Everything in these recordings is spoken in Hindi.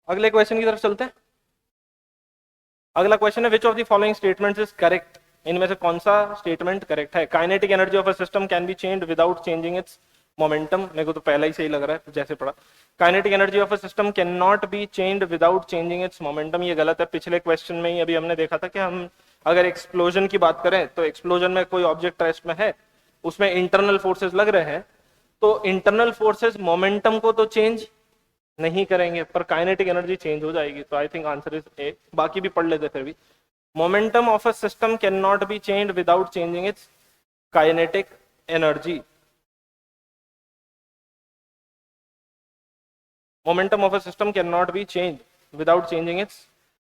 अगले क्वेश्चन की तरफ चलते हैं। अगला क्वेश्चन है which of the following statements is correct, इनमें से कौन सा स्टेटमेंट करेक्ट है। Kinetic energy of a system can be changed without changing it's momentum, मेरे को तो पहला ही सही लग रहा है जैसे पढ़ा। Kinetic energy of a system can not be changed without changing it's momentum, ये गलत है। पिछले क्वेश्चन में ही अभी हमने देखा था कि हम अगर एक्सप्लोजन की बात करें तो एक्सप्लोजन में कोई ऑब्जेक्ट रेस्ट में है, उसमें इंटरनल फोर्सेस लग रहे हैं, तो इंटरनल फोर्सेस मोमेंटम को तो चेंज नहीं करेंगे पर काइनेटिक एनर्जी चेंज हो जाएगी। तो I think answer is a. बाकी भी पढ़ लेते फिर भी। Momentum of a system can not be changed without changing it's kinetic energy. Momentum of a system can not be change without changing it's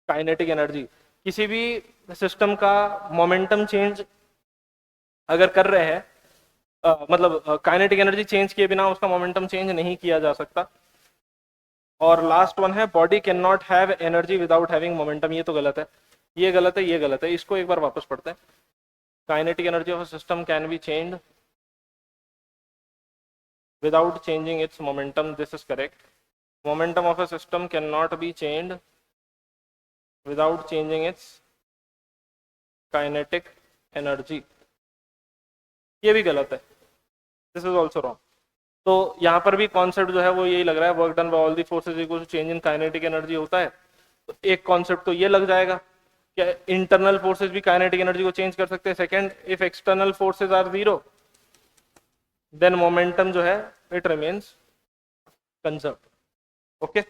kinetic energy. किसी भी सिस्टम का मोमेंटम चेंज अगर कर रहे हैं मतलब काइनेटिक एनर्जी चेंज किए बिना उसका मोमेंटम चेंज नहीं किया जा सकता। और लास्ट वन है body can not have energy without having momentum, ये तो गलत है, ये गलत है, ये गलत है। इसको एक बार वापस पढ़ते हैं। Kinetic energy of a system can be changed without changing it's momentum, this is correct. Momentum of a system can not be changed without changing it's kinetic energy, ये भी गलत है, दिस इज ऑल्सो रॉन्ग। तो यहाँ पर भी कॉन्सेप्ट जो है वो यही लग रहा है, work done by all the forces equal to change in kinetic energy होता है। तो एक कॉन्सेप्ट तो ये लग जाएगा कि इंटरनल फोर्सेस भी काइनेटिक एनर्जी को चेंज कर सकते हैं। Second, if external forces are zero then momentum जो है इट रिमेन्स कंजर्व। ओके,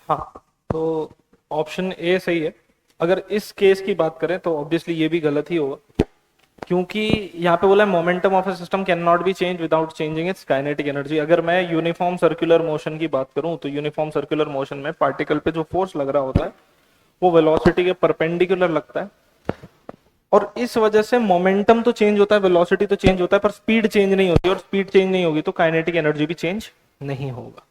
हाँ तो ऑप्शन ए सही है। अगर इस केस की बात करें तो ऑब्वियसली ये भी गलत ही होगा, क्योंकि यहाँ पे बोला है momentum of a system can not be change without changing it's kinetic energy. अगर मैं यूनिफॉर्म सर्कुलर मोशन की बात करूं तो यूनिफॉर्म सर्कुलर मोशन में पार्टिकल पे जो फोर्स लग रहा होता है वो वेलोसिटी के परपेंडिकुलर लगता है, और इस वजह से मोमेंटम तो चेंज होता है, वेलोसिटी तो चेंज होता है, पर स्पीड चेंज नहीं होती, और स्पीड चेंज नहीं होगी तो काइनेटिक एनर्जी भी चेंज नहीं होगा।